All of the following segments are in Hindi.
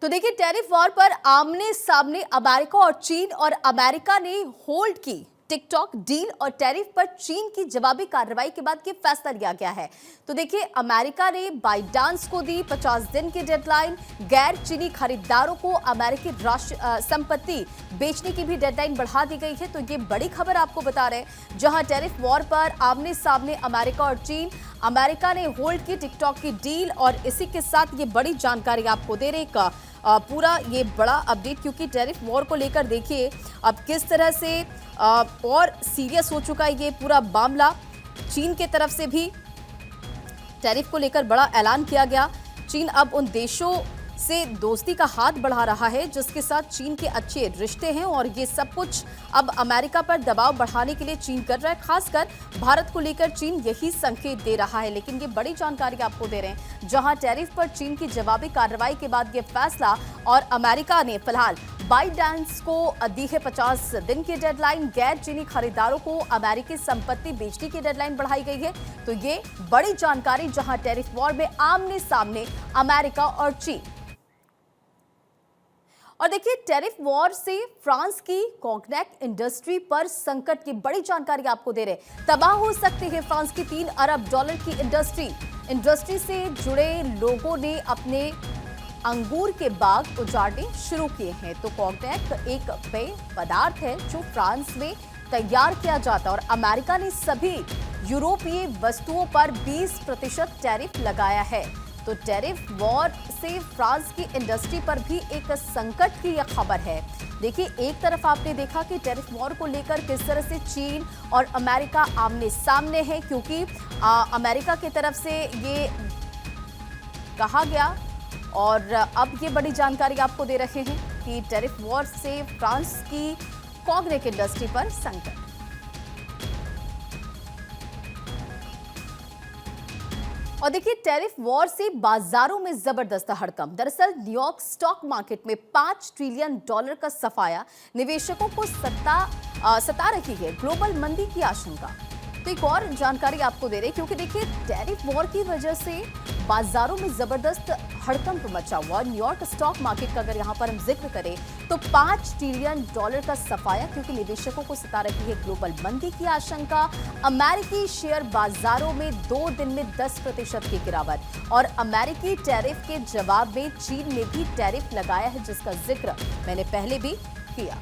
तो देखिए, टैरिफ वॉर पर आमने सामने अमेरिका और चीन, और अमेरिका ने होल्ड की टिकटॉक डील और टैरिफ पर चीन की जवाबी कार्रवाई के बाद ये फैसला लिया गया है। तो देखिए, अमेरिका ने बाइडेंस को दी 50 दिन की डेडलाइन। गैर चीनी खरीदारों को अमेरिकी संपत्ति बेचने की भी डेडलाइन बढ़ा दी गई है। तो ये बड़ी खबर आपको बता रहे हैं, जहां टैरिफ वॉर पर आमने सामने अमेरिका और चीन। अमेरिका ने होल्ड की टिकटॉक की डील, और इसी के साथ ये बड़ी जानकारी आपको दे रहे हैं पूरा ये बड़ा अपडेट, क्योंकि टैरिफ वॉर को लेकर देखिए अब किस तरह से और सीरियस हो चुका है ये पूरा मामला। चीन के तरफ से भी टैरिफ को लेकर बड़ा ऐलान किया गया। चीन अब उन देशों से दोस्ती का हाथ बढ़ा रहा है जिसके साथ चीन के अच्छे रिश्ते हैं, और ये सब कुछ अब अमेरिका पर दबाव बढ़ाने के लिए चीन कर रहा है। खासकर भारत को लेकर चीन यही संकेत दे रहा है। लेकिन ये बड़ी जानकारी आपको दे रहे हैं, जहां टैरिफ पर चीन की जवाबी कार्रवाई के बाद ये फैसला, और अमेरिका ने फिलहाल बाइडेंस को दी है 50 दिन की डेडलाइन। गैर चीनी खरीदारों को अमेरिकी संपत्ति बेचने की डेडलाइन बढ़ाई गई है। तो ये बड़ी जानकारी, जहां टैरिफ वॉर में आमने सामने अमेरिका और चीन। और देखिए, टैरिफ वॉर से फ्रांस की कॉग्नैक इंडस्ट्री पर संकट की बड़ी जानकारी आपको दे रहे। तबाह हो सकते हैं फ्रांस की $3 अरब की इंडस्ट्री से जुड़े लोगों ने अपने अंगूर के बाग उजाड़ने शुरू किए हैं। तो कॉग्नैक एक पेय पदार्थ है जो फ्रांस में तैयार किया जाता है, और अमेरिका ने सभी यूरोपीय वस्तुओं पर 20% टैरिफ लगाया है। तो टैरिफ वॉर से फ्रांस की इंडस्ट्री पर भी एक संकट की यह खबर है। देखिए, एक तरफ आपने देखा कि टैरिफ वॉर को लेकर किस तरह से चीन और अमेरिका आमने सामने है, क्योंकि अमेरिका की तरफ से ये कहा गया, और अब ये बड़ी जानकारी आपको दे रहे हैं कि टैरिफ वॉर से फ्रांस की कॉग्नैक इंडस्ट्री पर संकट। और देखिए, टैरिफ वॉर से बाजारों में जबरदस्त हड़कंप। दरअसल न्यूयॉर्क स्टॉक मार्केट में $5 ट्रिलियन का सफाया निवेशकों को सता रही है ग्लोबल मंदी की आशंका। तो एक और जानकारी आपको दे रहे हैं, क्योंकि देखिए, टैरिफ वॉर की वजह से बाजारों में जबरदस्त हड़कंप मचा हुआ। न्यूयॉर्क स्टॉक मार्केट का अगर यहां पर हम जिक्र करें तो $5 ट्रिलियन का सफाया, क्योंकि निवेशकों को सता रही है ग्लोबल मंदी की आशंका। अमेरिकी शेयर बाजारों में 2 दिन में 10% की गिरावट, और अमेरिकी टैरिफ के जवाब में चीन ने भी टैरिफ लगाया है, जिसका जिक्र मैंने पहले भी किया।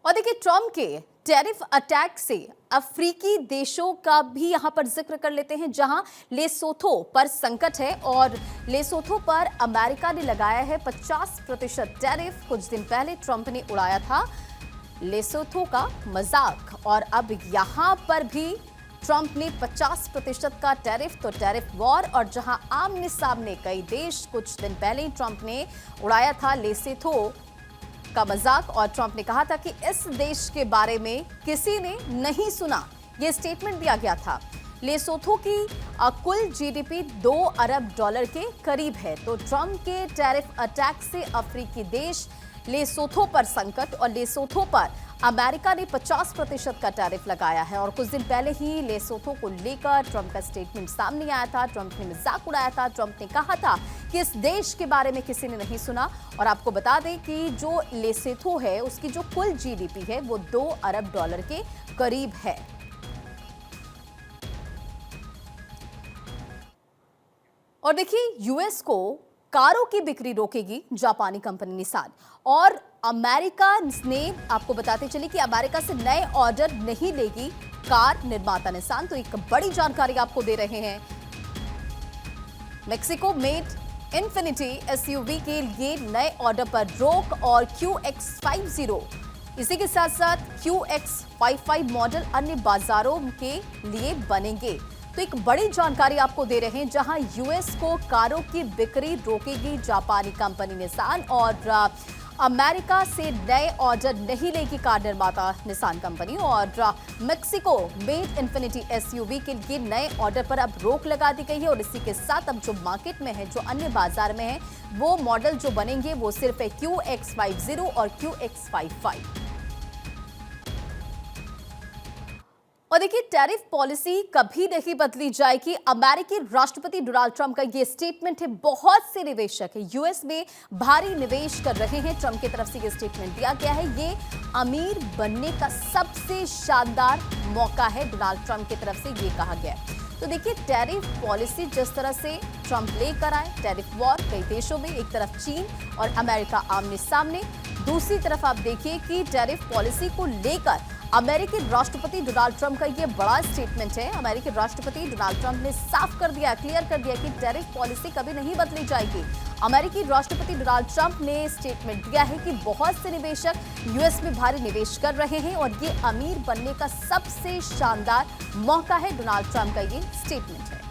और देखिए, ट्रंप के टैरिफ अटैक से अफ्रीकी देशों का भी यहां पर जिक्र कर लेते हैं, जहां लेसोथो पर संकट है, और लेसोथो पर अमेरिका ने लगाया है 50% टैरिफ। कुछ दिन पहले ट्रंप ने उड़ाया था लेसोथो का मजाक, और अब यहां पर भी ट्रंप ने 50% का टैरिफ। तो टैरिफ वॉर, और जहां आमने सामने कई देश, कुछ दिन पहले ट्रंप ने उड़ाया था लेसोथो का मजाक, और ट्रंप ने कहा था कि इस देश के बारे में किसी ने नहीं सुना। यह स्टेटमेंट दिया गया था। लेसोथो की कुल जीडीपी $2 अरब के करीब है। तो ट्रंप के टैरिफ अटैक से अफ्रीकी देश लेसोथो पर संकट, और लेसोथो पर अमेरिका ने 50% का टैरिफ लगाया है। और कुछ दिन पहले ही लेसोथो को लेकर ट्रंप का स्टेटमेंट सामने आया था। ट्रंप ने मजाक उड़ाया था। ट्रंप ने कहा था कि इस देश के बारे में किसी ने नहीं सुना। और आपको बता दें कि जो लेसोथो है, उसकी जो कुल जीडीपी है वो $2 अरब के करीब है। और देखिए, यूएस को कारों की बिक्री रोकेगी जापानी कंपनी निसान, और अमेरिका ने, आपको बताते चले कि अमेरिका से नए ऑर्डर नहीं लेगी कार निर्माता निसान। तो एक बड़ी जानकारी आपको दे रहे हैं। मेक्सिको मेड इन्फिनिटी एसयूवी के लिए नए ऑर्डर पर रोक, और QX50 इसी के साथ साथ QX55 मॉडल अन्य बाजारों के लिए बनेंगे। तो एक बड़ी जानकारी आपको दे रहे हैं, जहां यूएस को कारों की बिक्री रोकेगी जापानी कंपनी निसान, और अमेरिका से नए ऑर्डर नहीं लेगी कार निर्माता निसान कंपनी, और मेक्सिको मेड इन्फिनिटी एसयूवी के लिए नए ऑर्डर पर अब रोक लगा दी गई है। और इसी के साथ अब जो मार्केट में है, जो अन्य बाजार में है, वो मॉडल जो बनेंगे वो सिर्फ है QX50 और QX55। और देखिए, टैरिफ पॉलिसी कभी नहीं बदली जाएगी। अमेरिकी राष्ट्रपति डोनाल्ड ट्रंप का ये स्टेटमेंट है। बहुत से निवेशक यूएस में भारी निवेश कर रहे हैं। ट्रंप की तरफ से ये स्टेटमेंट दिया गया है। ये अमीर बनने का सबसे शानदार मौका है, डोनाल्ड ट्रंप की तरफ से ये कहा गया है। तो देखिए, टैरिफ पॉलिसी जिस तरह से ट्रंप लेकर आए, टैरिफ वॉर कई देशों में, एक तरफ चीन और अमेरिका आमने सामने, दूसरी तरफ आप देखिए कि टैरिफ पॉलिसी को लेकर अमेरिकी राष्ट्रपति डोनाल्ड ट्रंप का ये बड़ा स्टेटमेंट है। अमेरिकी राष्ट्रपति डोनाल्ड ट्रंप ने साफ कर दिया, क्लियर कर दिया कि टैरिफ पॉलिसी कभी नहीं बदली जाएगी। अमेरिकी राष्ट्रपति डोनाल्ड ट्रंप ने स्टेटमेंट दिया है कि बहुत से निवेशक यूएस में भारी निवेश कर रहे हैं और ये अमीर बनने का सबसे शानदार मौका है। डोनाल्ड ट्रंप का ये स्टेटमेंट है।